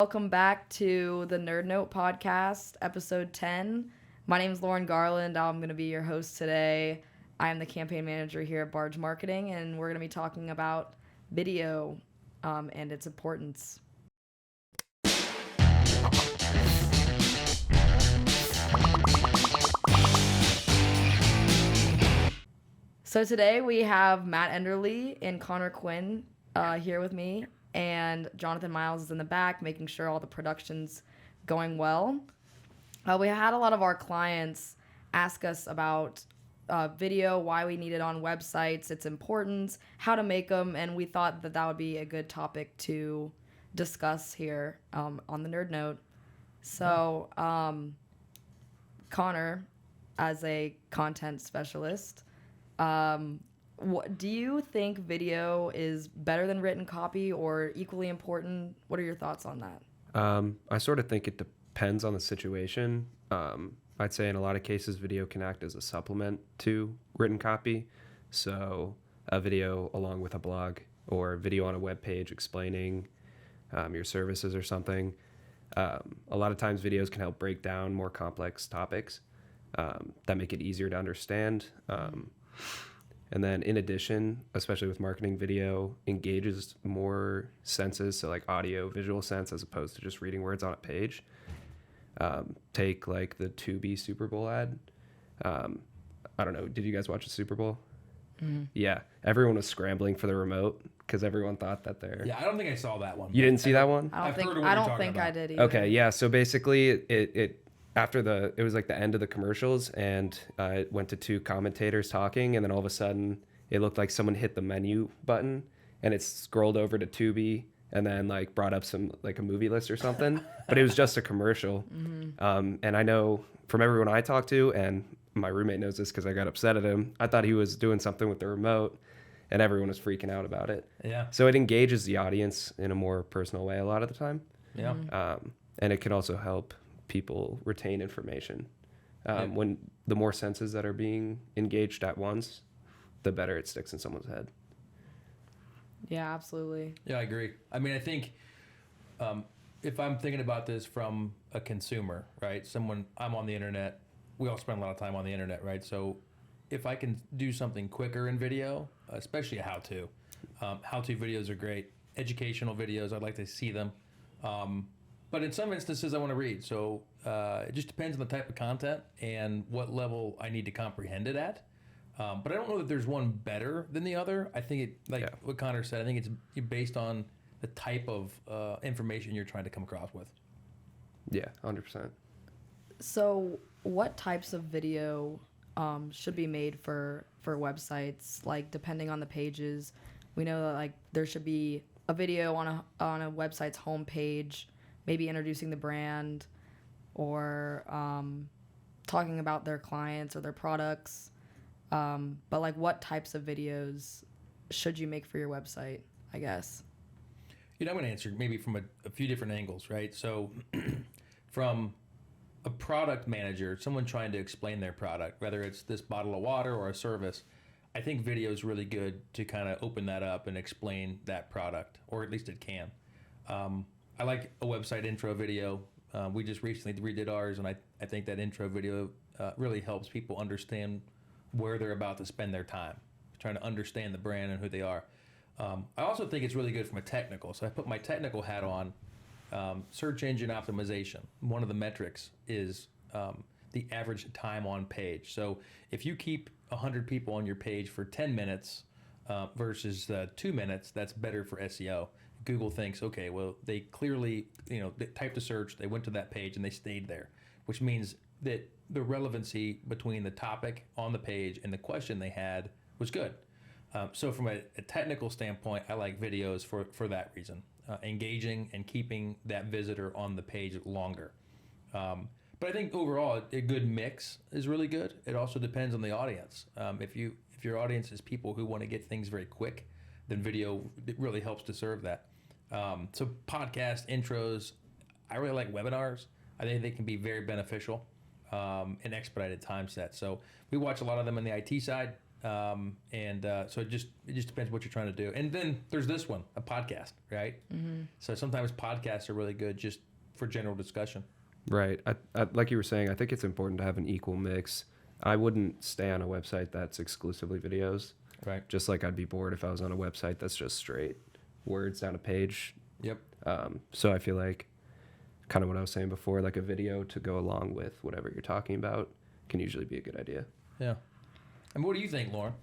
Welcome back to the Nerd Note podcast, episode 10. My name is Lauren Garland. I'm going to be your host today. I am the campaign manager here at Barge Marketing, and we're going to be talking about video and its importance. So today we have Matt Enderly and Connor Quinn here with me, and Jonathan Miles is in the back making sure all the production's going well. We had a lot of our clients ask us about video, why we need it on websites, its importance, how to make them, and we thought that would be a good topic to discuss here on the Nerd Note. So, Connor, as a content specialist, do you think video is better than written copy or equally important? What are your thoughts on that? I sort of think it depends on the situation. I'd say in a lot of cases, video can act as a supplement to written copy. So a video along with a blog or video on a web page explaining your services or something. A lot of times videos can help break down more complex topics that make it easier to understand. And then in addition, especially with marketing, video engages more senses, so like audio, visual sense, as opposed to just reading words on a page. Take like the Tubi Super Bowl ad. I don't know, did you guys watch the Super Bowl? Mm-hmm. Yeah, everyone was scrambling for the remote because everyone thought that they're... Yeah, I don't think I saw that one. You didn't see that one? I don't think I did either. Okay, yeah, so basically it after it was like the end of the commercials, and it went to two commentators talking, and then all of a sudden it looked like someone hit the menu button and it scrolled over to Tubi and then like brought up some like a movie list or something, but it was just a commercial. Mm-hmm. And I know from everyone I talked to, and my roommate knows this because I got upset at him, I thought he was doing something with the remote, and everyone was freaking out about it. Yeah. So it engages the audience in a more personal way a lot of the time. Yeah. And it can also help people retain information. When the more senses that are being engaged at once, the better it sticks in someone's head. Yeah, absolutely. Yeah, I agree. I mean, I think if I'm thinking about this from a consumer, right? I'm on the internet. We all spend a lot of time on the internet, right? So if I can do something quicker in video, especially a how-to videos are great. Educational videos, I'd like to see them. But in some instances, I want to read. So it just depends on the type of content and what level I need to comprehend it at. But I don't know that there's one better than the other. I think what Connor said, I think it's based on the type of information you're trying to come across with. Yeah, 100%. So what types of video should be made for websites? Like, depending on the pages, we know that like there should be a video on a website's homepage, maybe introducing the brand or talking about their clients or their products. But like, what types of videos should you make for your website, I guess? I'm going to answer maybe from a few different angles, right? So from a product manager, someone trying to explain their product, whether it's this bottle of water or a service, I think video is really good to kind of open that up and explain that product, or at least it can. I like a website intro video. We just recently redid ours, and I think that intro video really helps people understand where they're about to spend their time, trying to understand the brand and who they are. I also think it's really good from a technical. So I put my technical hat on. Search engine optimization. One of the metrics is the average time on page. So if you keep 100 people on your page for 10 minutes versus 2 minutes, that's better for SEO. Google thinks, okay, well, they clearly, they typed a search, they went to that page, and they stayed there, which means that the relevancy between the topic on the page and the question they had was good. So from a technical standpoint, I like videos for that reason, engaging and keeping that visitor on the page longer. But I think overall, a good mix is really good. It also depends on the audience. If your audience is people who want to get things very quick, then video it really helps to serve that. So podcast intros, I really like webinars. I think they can be very beneficial in expedited time sets. So we watch a lot of them on the IT side. So it just depends what you're trying to do. And then there's this one, a podcast, right? Mm-hmm. So sometimes podcasts are really good just for general discussion. Right. I like you were saying, I think it's important to have an equal mix. I wouldn't stay on a website that's exclusively videos. Right. Just like I'd be bored if I was on a website that's just straight words down a page. Yep. So I feel like kind of what I was saying before, like a video to go along with whatever you're talking about can usually be a good idea. Yeah. And what do you think, Lauren?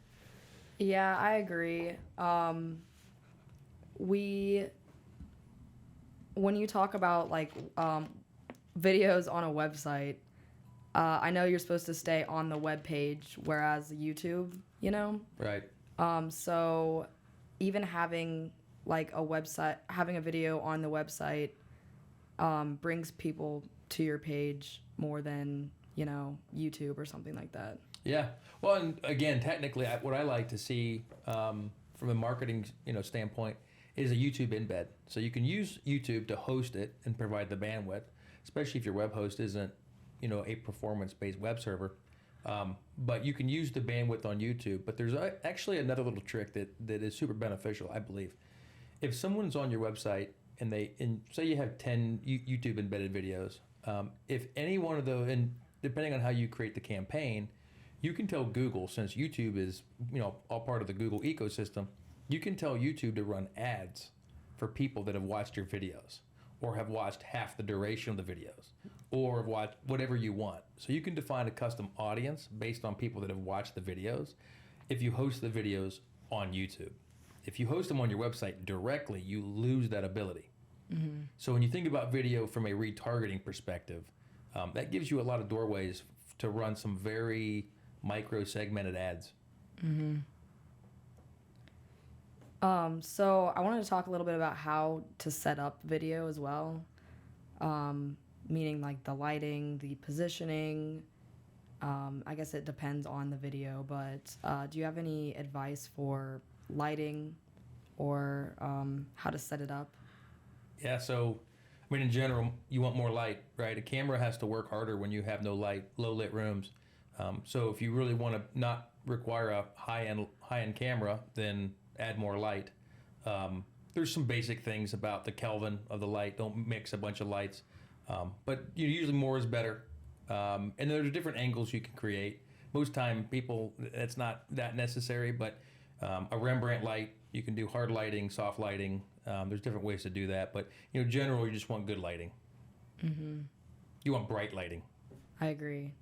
Yeah, I agree. When you talk about like videos on a website, I know you're supposed to stay on the web page, whereas YouTube, Right. So even having like having a video on the website brings people to your page more than, YouTube or something like that. Yeah. Well, and again, technically, what I like to see from a marketing, standpoint is a YouTube embed. So you can use YouTube to host it and provide the bandwidth, especially if your web host isn't, a performance-based web server. But you can use the bandwidth on YouTube. But there's actually another little trick that is super beneficial, I believe. If someone's on your website and say you have 10 YouTube embedded videos, if any one of those, and depending on how you create the campaign, you can tell Google, since YouTube is, all part of the Google ecosystem, you can tell YouTube to run ads for people that have watched your videos or have watched half the duration of the videos or have watched whatever you want. So you can define a custom audience based on people that have watched the videos if you host the videos on YouTube. If you host them on your website directly, you lose that ability. Mm-hmm. So when you think about video from a retargeting perspective, that gives you a lot of doorways to run some very micro-segmented ads. Mm-hmm. So I wanted to talk a little bit about how to set up video as well, meaning like the lighting, the positioning. I guess it depends on the video, but do you have any advice for lighting or how to set it up? Yeah, so in general, you want more light, right? A camera has to work harder when you have no light, low lit rooms. So if you really want to not require a high-end camera, then add more light. There's some basic things about the Kelvin of the light. Don't mix a bunch of lights. But usually more is better. And there's different angles you can create. Most time it's not that necessary, but a Rembrandt light, you can do hard lighting, soft lighting. There's different ways to do that. But, generally, you just want good lighting. Mm-hmm. You want bright lighting. I agree.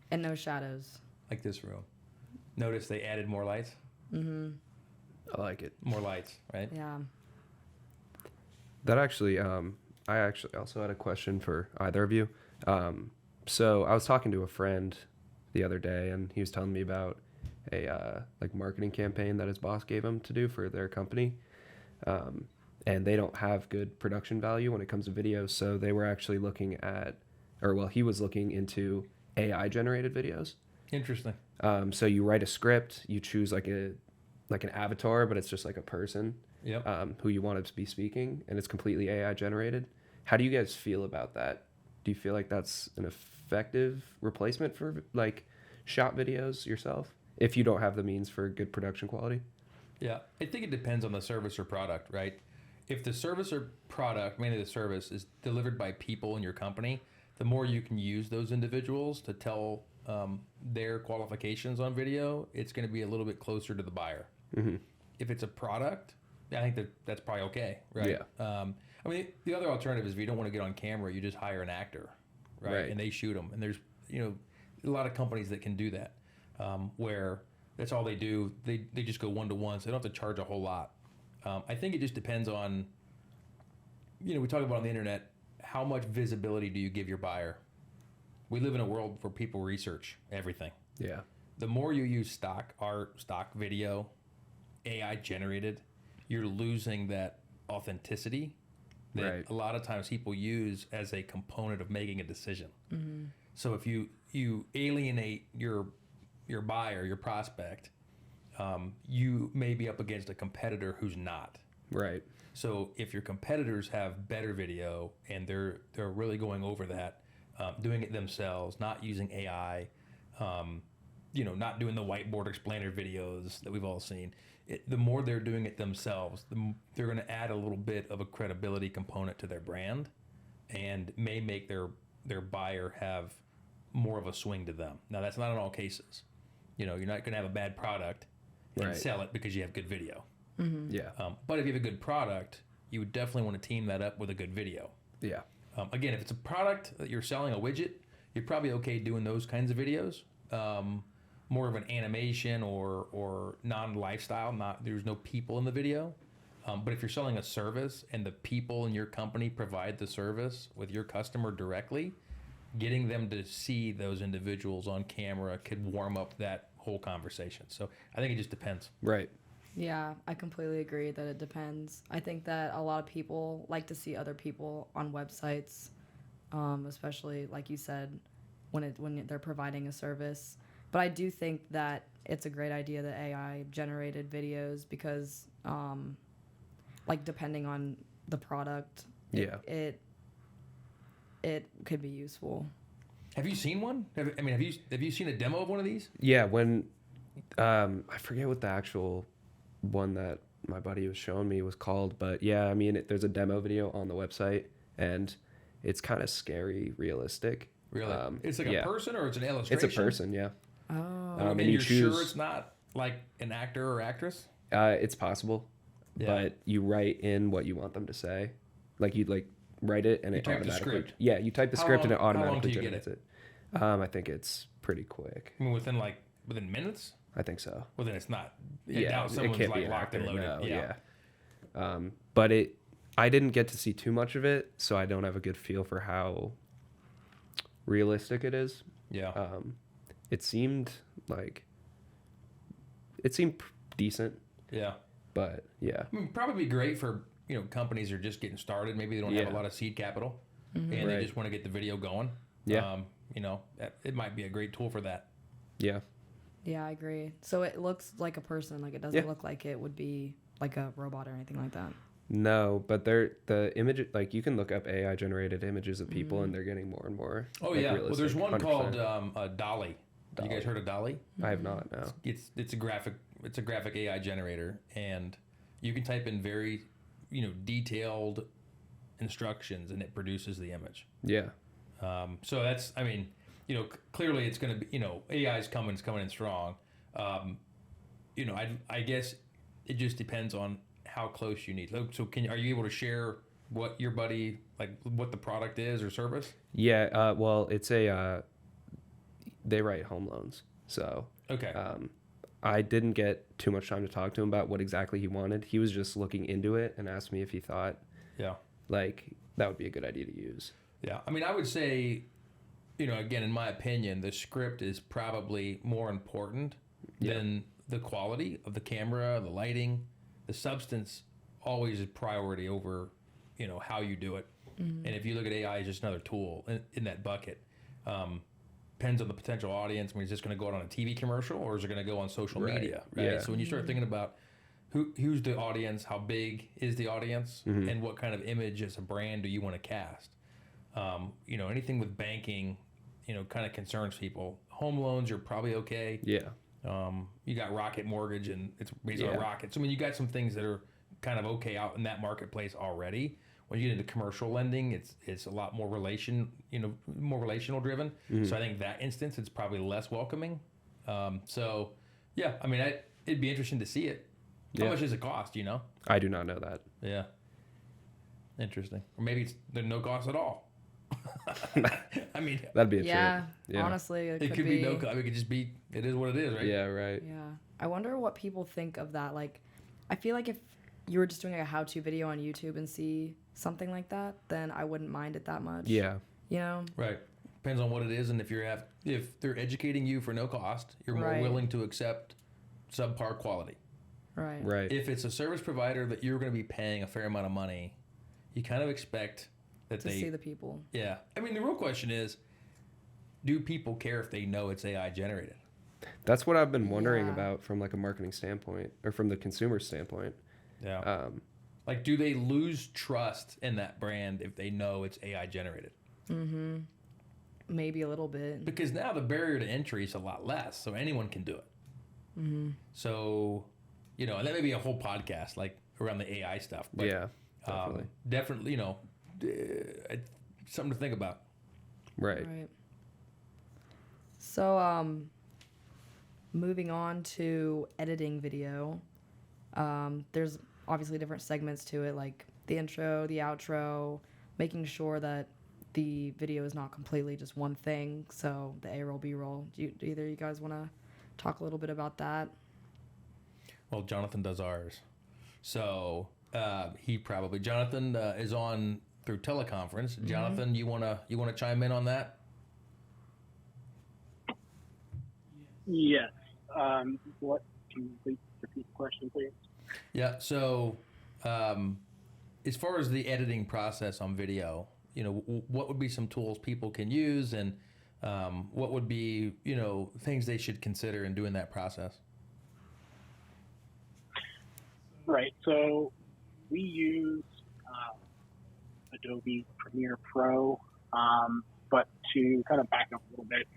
And no shadows. Like this room. Notice they added more lights? Mm-hmm. I like it. More lights, right? Yeah. That actually, I actually also had a question for either of you. So I was talking to a friend the other day, and he was telling me about a marketing campaign that his boss gave him to do for their company. And they don't have good production value when it comes to video, so they were actually looking at, he was looking into AI generated videos. Interesting. So you write a script, you choose like an avatar, but it's just like a person. Yep. Who you want to be speaking, and it's completely AI generated. How do you guys feel about that? Do you feel like that's an effective replacement for like shot videos yourself if you don't have the means for good production quality? Yeah, I think it depends on the service or product, right? If the service or product, mainly the service, is delivered by people in your company, the more you can use those individuals to tell their qualifications on video, it's going to be a little bit closer to the buyer. Mm-hmm. If it's a product, I think that's probably okay, right? Yeah. The other alternative is if you don't want to get on camera, you just hire an actor, right? And they shoot them. And there's, a lot of companies that can do that, where that's all they do. They just go one-to-one, so they don't have to charge a whole lot. I think it just depends on, we talk about on the internet, how much visibility do you give your buyer? We live in a world where people research everything. Yeah. The more you use stock art, stock video, AI generated, you're losing that authenticity that a lot of times people use as a component of making a decision. Mm-hmm. So if you alienate your buyer, your prospect, you may be up against a competitor who's not. Right. So if your competitors have better video and they're really going over that, doing it themselves, not using AI, not doing the whiteboard explainer videos that we've all seen. The more they're doing it themselves, they're going to add a little bit of a credibility component to their brand, and may make their buyer have more of a swing to them. Now, that's not in all cases. You're not going to have a bad product and Right. sell it because you have good video. Yeah. But if you have a good product, you would definitely want to team that up with a good video. Yeah. Again, if it's a product that you're selling, a widget, you're probably okay doing those kinds of videos. More of an animation or non-lifestyle, there's no people in the video. But if you're selling a service and the people in your company provide the service with your customer directly, getting them to see those individuals on camera could warm up that whole conversation. So I think it just depends. Right. Yeah, I completely agree that it depends. I think that a lot of people like to see other people on websites, especially like you said, when they're providing a service. But I do think that it's a great idea that AI generated videos because, like, depending on the product, it could be useful. Have you seen one? Have you seen a demo of one of these? Yeah. When I forget what the actual one that my buddy was showing me was called, but yeah, I mean, there's a demo video on the website, and it's kind of scary, realistic. Really? It's like a person, or it's an illustration? It's a person, yeah. Oh. And you you're choose. sure it's not like an actor or actress? It's possible, Yeah. but you write in what you want them to say, like you'd like write it and You it type the automatically. script. Yeah, you type the How script long- and it how long automatically do you get generates it. I think it's pretty quick. I mean, within minutes? I think so. Well, then it's not. I Yeah, doubt it someone's can't like be an locked and actor, loaded. no, yeah. But I didn't get to see too much of it, so I don't have a good feel for how realistic it is. Yeah. It seemed decent, Yeah. but yeah. I mean, probably great for companies that are just getting started. Maybe they don't have a Yeah. lot of seed capital, and Right. they just want to get the video going. Yeah. It might be a great tool for that. Yeah. Yeah, I agree. So it looks like a person. Like, it doesn't Yeah. look like it would be like a robot or anything like that. No, but the image, like, you can look up AI generated images of people, and they're getting more and more. Oh, like, yeah. Well, there's realistic, one called 100%. Dolly. You guys heard of Dolly? I have not. No. It's a graphic AI generator, and you can type in very detailed instructions, and it produces the image. Yeah. So that's, clearly it's going to be, AI is coming in strong. I guess it just depends on how close you need. So are you able to share what your buddy, like, what the product is or service? Yeah. Well, it's they write home loans, so Okay. I didn't get too much time to talk to him about what exactly he wanted. He was just looking into it and asked me if he thought Yeah. like that would be a good idea to use. Yeah. I mean, I would say, again, in my opinion, the script is probably more important than the quality of the camera, the lighting. The substance always is priority over, how you do it. And if you look at AI as just another tool in that bucket, depends on the potential audience. I mean, is this going to go out on a TV commercial, or is it going to go on social Right. media? Right. Yeah. So when you start thinking about who's the audience, how big is the audience, and what kind of image as a brand do you want to cast? Anything with banking, kind of concerns people. Home loans, you're probably okay. Yeah. You got Rocket Mortgage, and it's based on Rocket. So I mean, you got some things that are kind of okay out in that marketplace already. When you get into commercial lending, it's a lot more more relational driven. So I think that instance, it's probably less welcoming. So yeah, I mean, it'd be interesting to see it. How much does it cost? I do not know that. Yeah. Interesting. Or maybe there's no cost at all. I mean, That'd be a Yeah, trip. Yeah. honestly, it could be no cost. It could just be. It is what it is, right? Yeah. Right. Yeah. I wonder what people think of that. Like, I feel like if you were just doing a how-to video on YouTube and see something like that, then I wouldn't mind it that much. Yeah. Right. Depends on what it is, and if they're educating you for no cost, you're more Right. willing to accept subpar quality. Right. Right. If it's a service provider that you're going to be paying a fair amount of money, you kind of expect that To see the people. Yeah. I mean, the real question is, do people care if they know it's AI generated? That's what I've been wondering Yeah. about from like a marketing standpoint or from the consumer standpoint. Yeah. Like, do they lose trust in that brand if they know it's AI generated? Maybe a little bit. Because now the barrier to entry is a lot less, so anyone can do it. Mm-hmm. So, and that may be a whole podcast like around the AI stuff. But, yeah, definitely. Definitely, something to think about. Right. So, moving on to editing video, there's obviously different segments to it, like the intro, the outro, making sure that the video is not completely just one thing. So the A-roll, B-roll. Do either of you guys want to talk a little bit about that? Well, Jonathan does ours. So Jonathan is on through teleconference. Mm-hmm. Jonathan, you wanna chime in on that? Yes. What? Can you please repeat the question, please? Yeah. So, as far as the editing process on video, what would be some tools people can use, and what would be things they should consider in doing that process? Right. So we use Adobe Premiere Pro, but to kind of back up a little bit,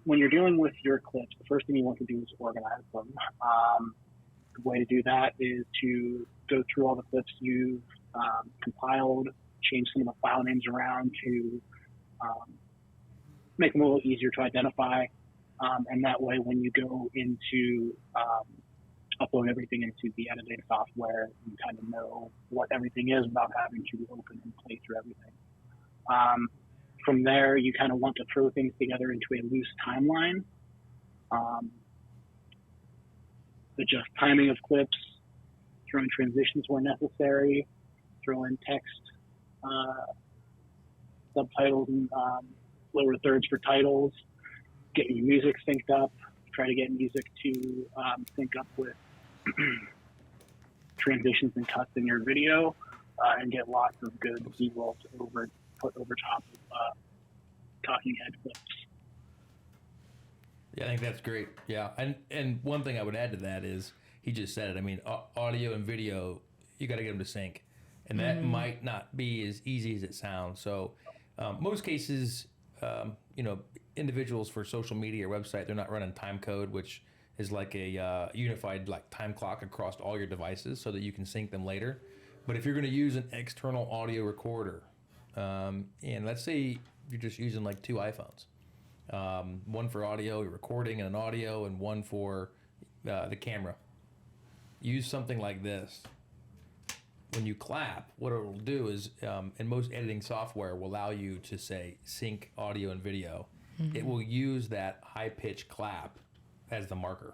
when you're dealing with your clips, the first thing you want to do is organize them. The way to do that is to go through all the clips you've compiled, change some of the file names around to make them a little easier to identify. And that way, when you go into upload everything into the editing software, you kind of know what everything is without having to open and play through everything. From there, you kind of want to throw things together into a loose timeline, adjust timing of clips, throw in transitions where necessary, throw in text, subtitles and lower thirds for titles, get your music synced up, try to get music to sync up with transitions and cuts in your video, and get lots of good B-roll to put over top of talking head clips. Yeah, I think that's great. Yeah, and one thing I would add to that is he just said it. I mean, audio and video, you got to get them to sync, and that might not be as easy as it sounds. So, most cases, individuals for social media or website, they're not running time code, which is like a unified like time clock across all your devices, so that you can sync them later. But if you're going to use an external audio recorder, and let's say you're just using like 2 iPhones, one for audio, you're recording and an audio, and one for the camera. Use something like this. When you clap, what it will do is, and most editing software will allow you to say sync audio and video. Mm-hmm. It will use that high-pitched clap as the marker.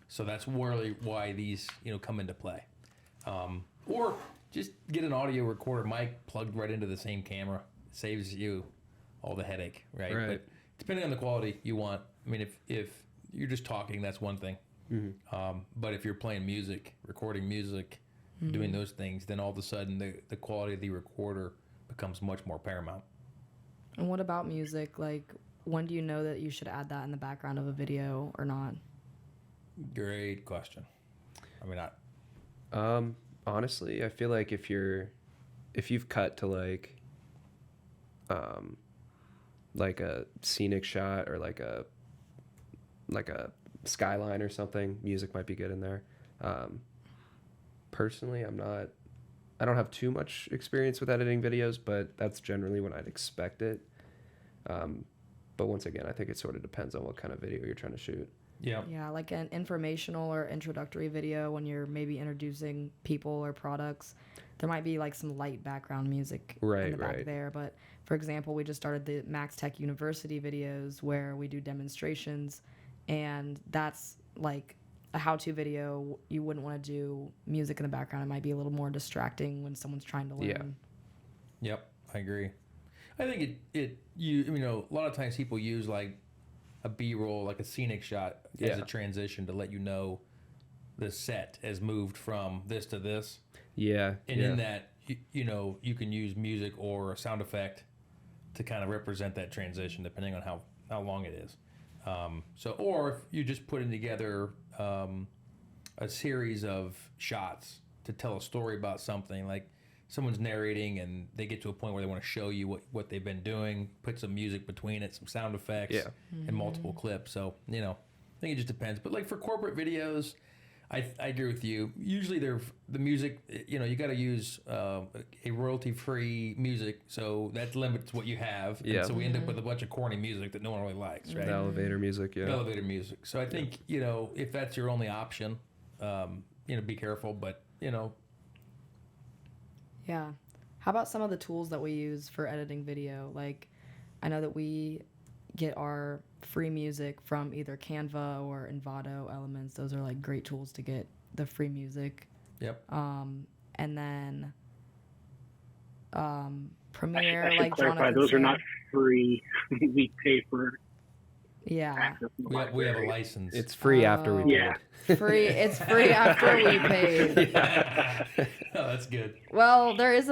So that's really why these come into play. Or just get an audio recorder mic plugged right into the same camera. It saves you all the headache, right? But depending on the quality you want, I mean, if you're just talking, that's one thing. Mm-hmm. But if you're playing music, recording music, mm-hmm. doing those things, then all of a sudden the quality of the recorder becomes much more paramount. And what about music? Like, when do you know that you should add that in the background of a video or not? Great question. I mean, honestly, I feel like if you've cut to like a scenic shot or like a skyline or something, music might be good in there. Personally, I don't have too much experience with editing videos, but that's generally when I'd expect it. But once again, I think it sort of depends on what kind of video you're trying to shoot. Yeah. Yeah, like an informational or introductory video when you're maybe introducing people or products. There might be like some light background music in the back there. But for example, we just started the Max Tech University videos where we do demonstrations, and that's like a how-to video. You wouldn't want to do music in the background. It might be a little more distracting when someone's trying to learn. Yeah. Yep, I agree. I think a lot of times people use like a B-roll, like a scenic shot as a transition to let you know the set has moved from this to this. Yeah. And in that, you can use music or a sound effect to kind of represent that transition depending on how long it is. Or if you're just putting together a series of shots to tell a story about something, like someone's narrating and they get to a point where they want to show you what they've been doing, put some music between it, some sound effects, and multiple clips. So, you know, I think it just depends. But like for corporate videos, I agree with you. Usually the music, you know, you got to use a royalty-free music, so that limits what you have. Yeah. And so we end up with a bunch of corny music that no one really likes, right? The elevator music, yeah. Elevator music. So I think, you know, if that's your only option, you know, be careful. But, you know, Yeah. How about some of the tools that we use for editing video? Like, I know that we get our free music from either Canva or Envato Elements. Those are like great tools to get the free music. yep. And then I Premiere, should like clarify, Jonathan those are said. not free. We pay for Yeah. access to the We have a library. license. It's free after we Yeah. Free. It's free after we paid. Oh, that's good. Well, there is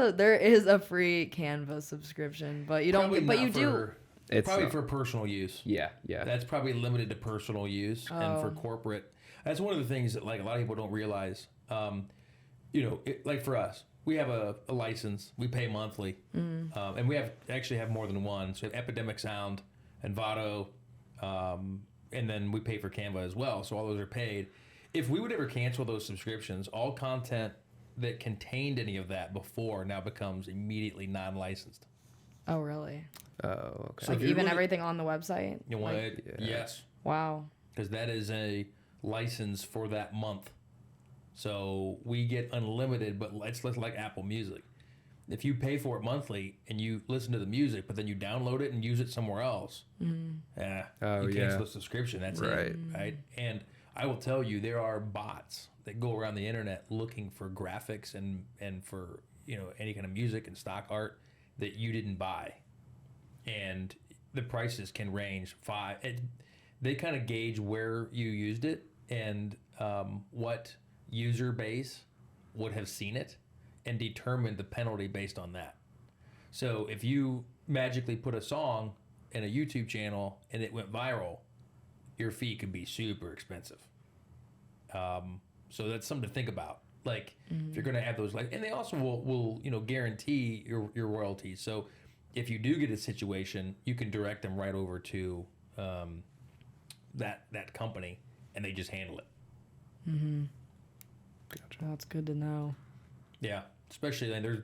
a free Canva subscription, but you don't. Probably But not you do. for- It's probably not- for personal use. Yeah, yeah. That's probably limited to personal use, and for Oh. corporate, that's one of the things that like a lot of people don't realize. You know, like for us, we have a license. We pay monthly, and we actually have more than one. So we have Epidemic Sound, Envato, and then we pay for Canva as well. So all those are paid. If we would ever cancel those subscriptions, all content that contained any of that before now becomes immediately non-licensed. Oh, really? Oh, okay. So Like if you're even gonna- everything on the website? You want Like, it? Yes. wow. Because that is a license for that month. So we get unlimited, but it's like Apple Music. If you pay for it monthly and you listen to the music, but then you download it and use it somewhere else, Oh, you cancel yeah. the subscription. That's Right. it, right? And I will tell you, there are bots that go around the internet looking for graphics and for, you know, any kind of music and stock art that you didn't buy, and the prices can range they kind of gauge where you used it and what user base would have seen it and determine the penalty based on that. So if you magically put a song in a YouTube channel and it went viral, your fee could be super expensive. So that's something to think about. Like if you're going to have those, like, and they also will you know, guarantee your royalties. So if you do get a situation, you can direct them right over to that company, and they just handle it. That's good to know. Yeah, especially like there's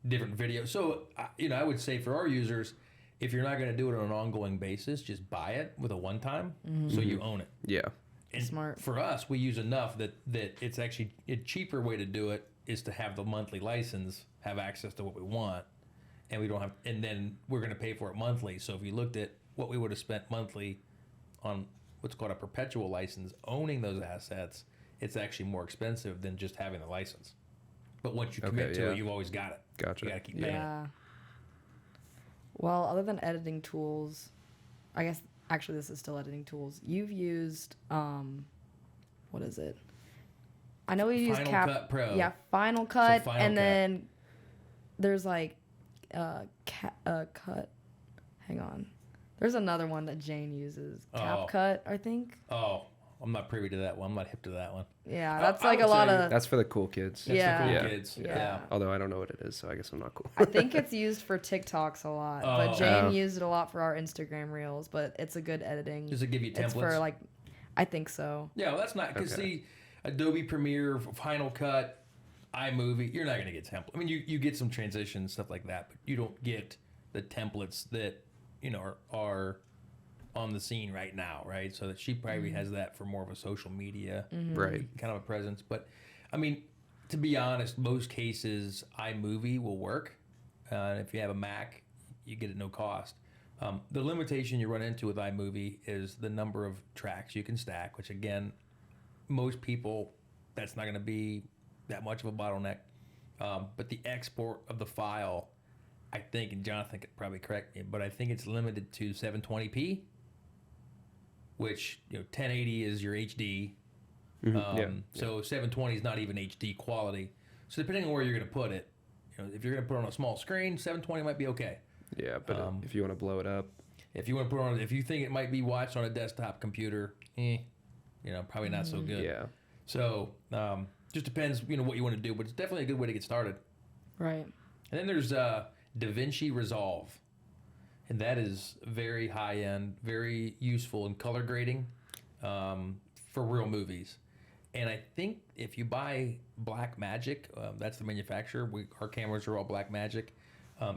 different videos. So you know, I would say for our users, if you're not going to do it on an ongoing basis, just buy it with a one-time, so you own it. Yeah. And Smart. For us, we use enough that it's actually a cheaper way to do it is to have the monthly license, have access to what we want, and we don't have, and then we're going to pay for it monthly. So if you looked at what we would have spent monthly on what's called a perpetual license, owning those assets, it's actually more expensive than just having the license. But once you commit to it, you've always got it. Gotcha. You got to keep paying. Yeah. Well, other than editing tools, I guess actually this is still editing tools. You've used what is it? I know you use Final Cap. Cut Pro. Yeah, Final Cut, Final and Cut. then there's like Cut. Hang on. There's another one that Jane uses. Oh. CapCut, I think. Oh, I'm not privy to that one. I'm not hip to that one. Yeah, that's I like a would lot say of. That's for the cool kids. That's Yeah. the cool Yeah. kids. Yeah. Yeah. Although I don't know what it is, so I guess I'm not cool. I think it's used for TikToks a lot, but Oh. Jane Oh. used it a lot for our Instagram reels. But it's a good editing. Does it give you templates? It's for like, I think so. Yeah, well, that's not because Okay. see, Adobe Premiere, Final Cut, iMovie, you're not going to get templates. I mean, you get some transitions, stuff like that, but you don't get the templates that you know are on the scene right now, right? So that she probably has that for more of a social media Right. kind of a presence. But I mean, to be honest, most cases iMovie will work. If you have a Mac, you get it no cost. The limitation you run into with iMovie is the number of tracks you can stack, which again, most people, that's not going to be that much of a bottleneck. But the export of the file, I think, and Jonathan could probably correct me, but I think it's limited to 720p, which 1080 is your HD. Yeah. So 720 is not even HD quality. So depending on where you're going to put it, if you're going to put it on a small screen, 720 might be okay. Yeah, but if you want to blow it up, If you want to put it on, if you think it might be watched on a desktop computer, probably not so good. yeah. So just depends, what you want to do, but it's definitely a good way to get started. Right. And then there's DaVinci Resolve, and that is very high end, very useful in color grading for real movies. And I think if you buy Blackmagic, that's the manufacturer. Our cameras are all Blackmagic.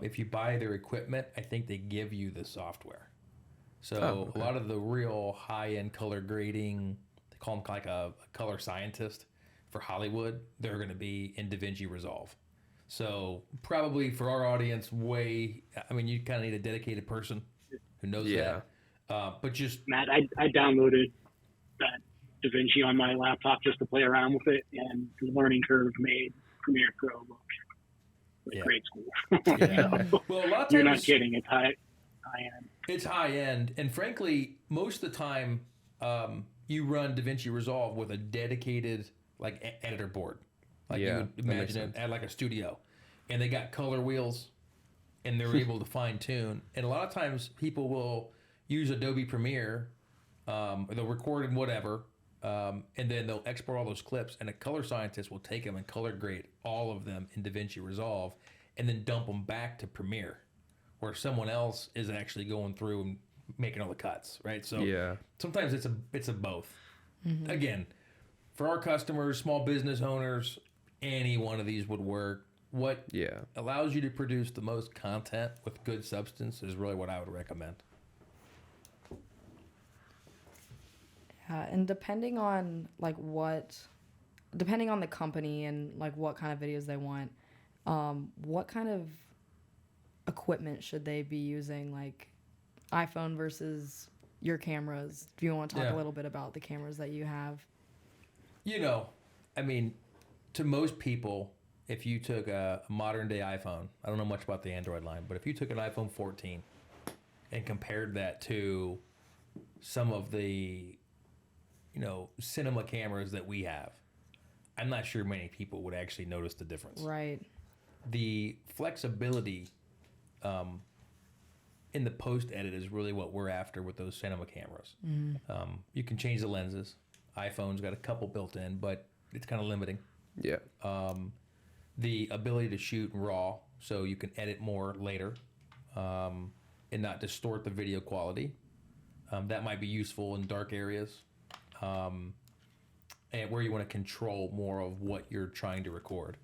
If you buy their equipment, I think they give you the software. So a lot of the real high-end color grading, they call them like a color scientist for Hollywood, they're going to be in DaVinci Resolve. So probably for our audience, you kind of need a dedicated person who knows that. But just Matt, I downloaded that DaVinci on my laptop just to play around with it, and the learning curve made Premiere Pro look like grade school. Yeah. Well, a lot of times, you're not kidding. It's high end. It's high end, and frankly, most of the time, you run DaVinci Resolve with a dedicated editor board, like you would imagine it at like a studio, and they got color wheels, and they're able to fine tune. And a lot of times, people will use Adobe Premiere, or they'll record in whatever, and then they'll export all those clips, and a color scientist will take them and color grade all of them in DaVinci Resolve, and then dump them back to Premiere, where someone else is actually going through and making all the cuts, right? So sometimes it's a both. Mm-hmm. Again, for our customers, small business owners, any one of these would work. What allows you to produce the most content with good substance is really what I would recommend. Yeah, and depending on the company and like what kind of videos they want, what kind of equipment should they be using, like iPhone versus your cameras? Do you want to talk a little bit about the cameras that you have? To most people, if you took a modern day iPhone, I don't know much about the Android line, but if you took an iPhone 14 and compared that to some of the cinema cameras that we have, I'm not sure many people would actually notice the difference. Right. The flexibility in the post edit is really what we're after with those cinema cameras. Mm-hmm. You can change the lenses. iPhone's got a couple built in, but it's kind of limiting. Yeah. The ability to shoot raw, so you can edit more later and not distort the video quality. That might be useful in dark areas. And where you want to control more of what you're trying to record.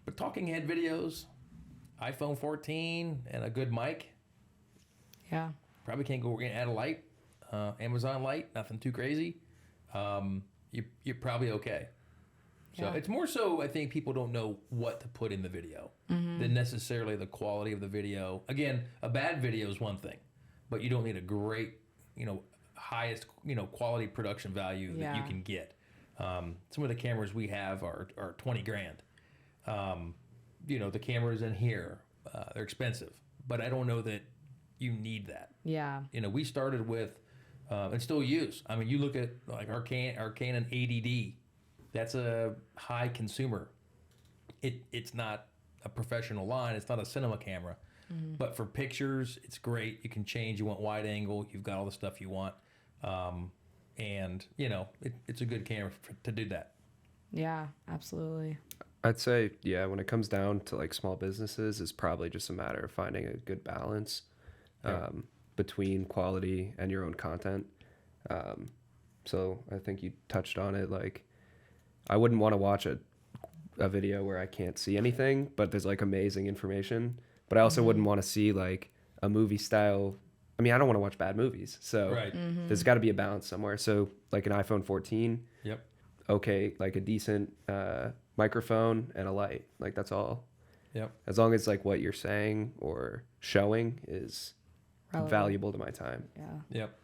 But talking head videos, iPhone 14 and a good mic. Yeah. Probably can't go add a light. Amazon light, nothing too crazy. You're probably okay. So it's more so I think people don't know what to put in the video than necessarily the quality of the video. Again, a bad video is one thing, but you don't need a great, highest, quality production value that you can get. Some of the cameras we have are 20 grand. The cameras in here, they're expensive, but I don't know that you need that. Yeah. We started with, and still use. You look at like our Canon 80D, that's a high consumer. It's not a professional line. It's not a cinema camera, but for pictures, it's great. You can change. You want wide angle. You've got all the stuff you want. And it's a good camera to do that. Yeah, absolutely. I'd say, when it comes down to like small businesses, it's probably just a matter of finding a good balance between quality and your own content. So I think you touched on it. Like, I wouldn't want to watch a video where I can't see anything, but there's like amazing information. But I also wouldn't want to see like a movie style. I don't want to watch bad movies. So there's got to be a balance somewhere. So like an iPhone 14. Yep. Okay, like a decent microphone and a light. Like that's all. Yep. As long as like what you're saying or showing is valuable to my time. Yeah. Yep.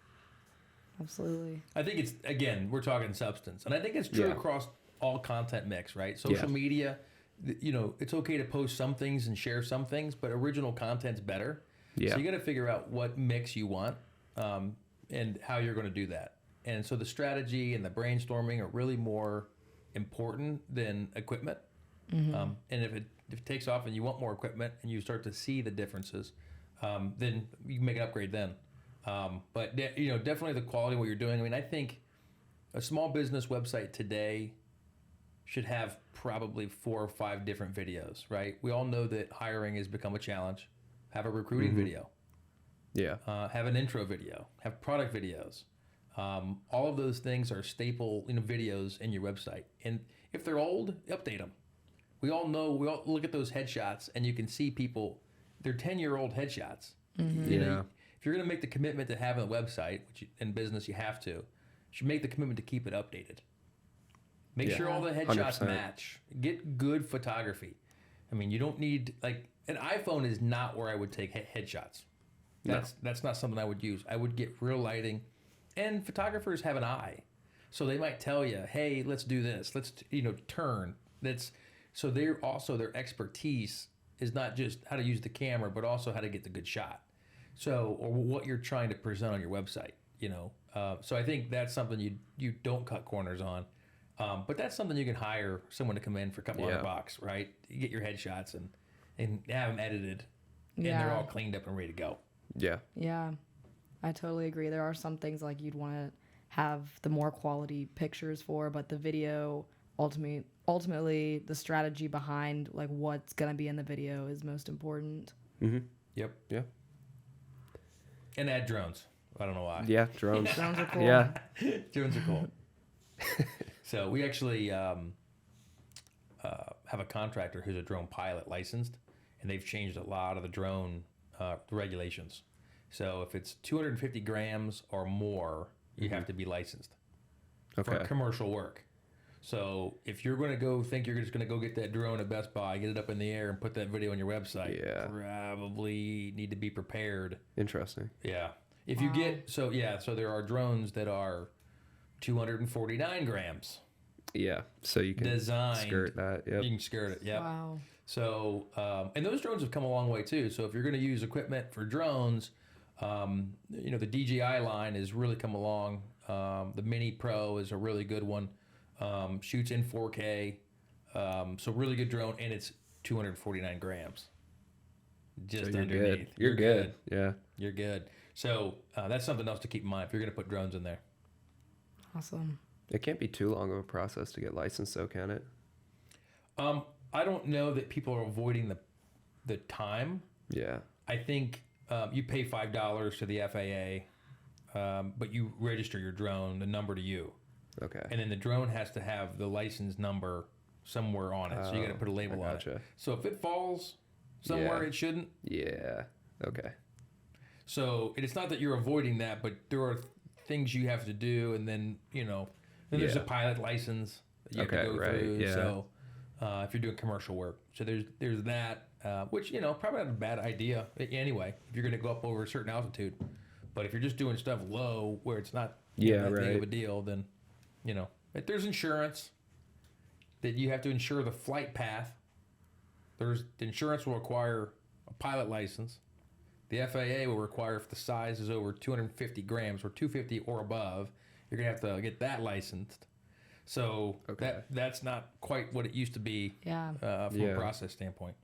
Absolutely. I think it's, again, we're talking substance. And I think it's true across all content mix, right? Social media, it's okay to post some things and share some things, but original content's better. Yeah. So you got to figure out what mix you want and how you're going to do that. And so the strategy and the brainstorming are really more important than equipment. And if it takes off and you want more equipment and you start to see the differences, then you can make an upgrade then. But definitely the quality of what you're doing. I think a small business website today should have probably 4 or 5 different videos, right? We all know that hiring has become a challenge. Have a recruiting video, Yeah. have an intro video, have product videos. All of those things are staple, videos in your website. And if they're old, update them. We all look at those headshots and you can see people, they're 10-year-old headshots. Yeah. If you're going to make the commitment to having a website, which in business you have to, you should make the commitment to keep it updated. Make Yeah. sure all the headshots 100%. match. Get good photography. I mean, you don't need, like, an iPhone is not where I would take headshots. That's not something I would use. I would get real lighting, and photographers have an eye, so they might tell you, "Hey, let's do this. Let's turn." So their expertise is not just how to use the camera, but also how to get the good shot. So, or what you're trying to present on your website. So I think that's something you don't cut corners on. But that's something you can hire someone to come in for a couple $100, right? You get your headshots and have them edited, and they're all cleaned up and ready to go. Yeah. Yeah, I totally agree. There are some things like you'd want to have the more quality pictures for, but the video ultimately the strategy behind like what's gonna be in the video is most important. Yep. Yeah. And add drones. I don't know why. Yeah. Drones. Drones are cool. Yeah. Drones are cool. So we actually have a contractor who's a drone pilot licensed, and they've changed a lot of the drone regulations. So if it's 250 grams or more, you have to be licensed for commercial work. So if you're going to think you're just going to go get that drone at Best Buy, get it up in the air, and put that video on your website, probably need to be prepared. Interesting. Yeah. If you get so there are drones that are 249 grams. Yeah. So you can skirt that. Yep. You can skirt it. Yep. Wow. So and those drones have come a long way too. So if you're going to use equipment for drones, the DJI line has really come along. The Mini Pro is a really good one. Shoots in 4K. So really good drone, and it's 249 grams. Just So you're underneath. good. You're good. Yeah. You're good. So that's something else to keep in mind if you're going to put drones in there. Awesome. It can't be too long of a process to get licensed, though, can it? I don't know that people are avoiding the time. Yeah. I think you pay $5 to the FAA, but you register your drone, the number to you. Okay. And then the drone has to have the license number somewhere on it. So you got to put a label on it. So if it falls somewhere it shouldn't. Yeah. Okay. So it's not that you're avoiding that, but there are things you have to do. And then, then there's a pilot license that you have to go through. Yeah. So if you're doing commercial work. So there's that, which, probably not a bad idea anyway, if you're going to go up over a certain altitude. But if you're just doing stuff low where it's not that big of a deal, then, if there's insurance that you have to insure the flight path, the insurance will require a pilot license. The FAA will require if the size is over 250 grams or 250 or above, you're going to have to get that licensed. So that's not quite what it used to be from a process standpoint.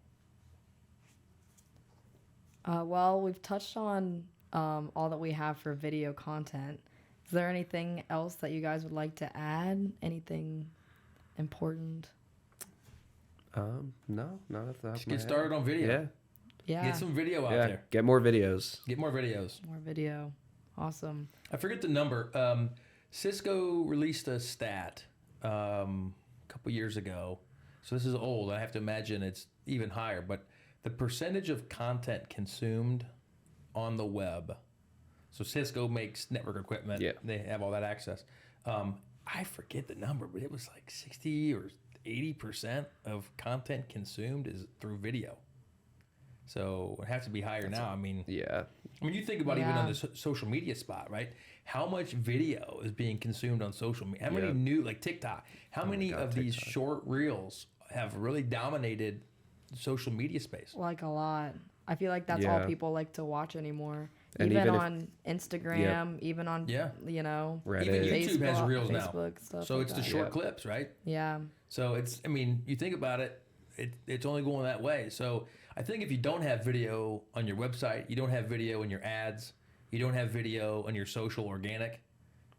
Well, we've touched on all that we have for video content. Is there anything else that you guys would like to add? Anything important? No, not at the top Just of my get head. started on video. Yeah. Yeah. Get some video out Yeah. there. Get more videos. Get more videos. More video. Awesome. I forget the number. Cisco released a stat a couple years ago. So this is old. I have to imagine it's even higher. But the percentage of content consumed on the web. So Cisco makes network equipment. Yeah. They have all that access. I forget the number, but it was like 60 or 80% of content consumed is through video. So it has to be higher now. Yeah. You think about even on the social media spot, right? How much video is being consumed on social media? How many new, like TikTok, how many of these short reels have really dominated social media space? Like a lot. I feel like that's all people like to watch anymore. And even even if- on Instagram, even on, Reddit. Even YouTube has Facebook- reels now. Facebook, stuff So like it's the that. short clips, right? Yeah. So it's, you think about it, it's only going that way. So I think if you don't have video on your website, you don't have video in your ads, you don't have video on your social organic,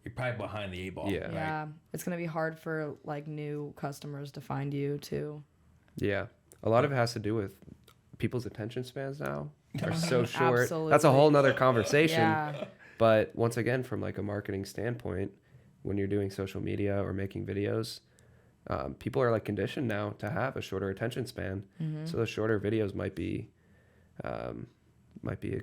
you're probably behind the 8 ball. Yeah. Yeah, it's gonna be hard for like new customers to find you too. Yeah. A lot of it has to do with people's attention spans now are so short. That's a whole nother conversation. Yeah, But once again, from like a marketing standpoint, when you're doing social media or making videos, people are like conditioned now to have a shorter attention span. So those shorter videos might be a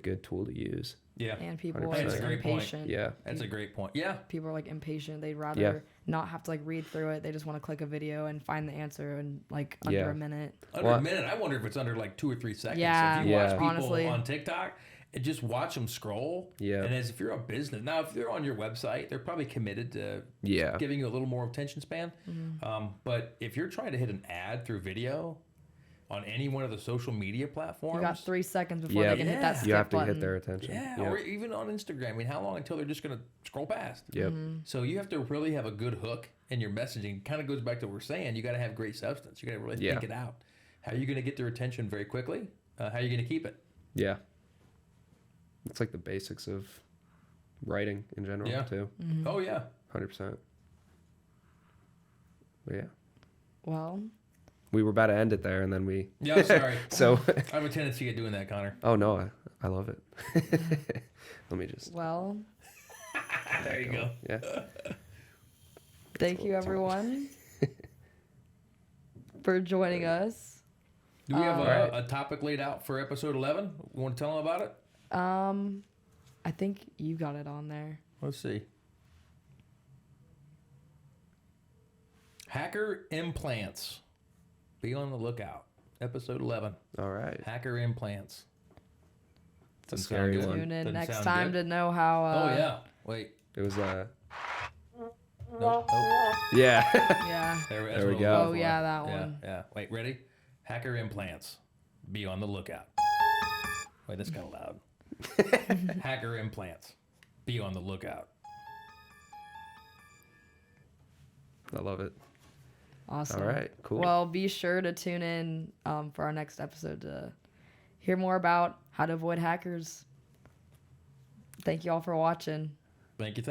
good tool to use. Yeah. and people 100%. are That's a great point. impatient. Yeah. That's a great point. Yeah. People are like impatient. They'd rather not have to like read through it. They just want to click a video and find the answer in like under a minute. Under a minute. I wonder if it's under like 2 or 3 seconds. Yeah. So if you watch people Honestly. on TikTok and just watch them scroll. Yeah. And as if you're a business, now if they're on your website, they're probably committed to giving you a little more attention span. But if you're trying to hit an ad through video on any one of the social media platforms, You got 3 seconds before they can hit that skip You have to button. hit their attention. yeah, or even on Instagram. I mean, how long until they're just going to scroll past? Yep. So you have to really have a good hook in your messaging. Kind of goes back to what we're saying. You got to have great substance. You got to really think it out. How are you going to get their attention very quickly? How are you going to keep it? Yeah. It's like the basics of writing in general too. Oh yeah. 100%. But yeah. Well, We were about to end it there, and then we. Yeah, sorry. So. I have a tendency of doing that, Connor. Oh no, I love it. Let me just. well, There you go. Yeah. thank you everyone for joining us. Do we have a topic laid out for episode 11? You want to tell them about it? I think you got it on there. Let's see. Hacker implants. Be on the lookout. Episode 11. All right. Hacker implants. It's a Doesn't scary sound good. one. Tune in Doesn't next sound time good. to know how. Oh yeah. Wait. It was Nope. yeah. Yeah. That's There we what go. I'm Oh looking yeah, for. that Yeah, one. yeah. Wait, ready? Hacker implants. Be on the lookout. Wait, that's kind of loud. Hacker implants. Be on the lookout. I love it. Awesome. All right. Cool. Well, be sure to tune in for our next episode to hear more about how to avoid hackers. Thank you all for watching. Thank you.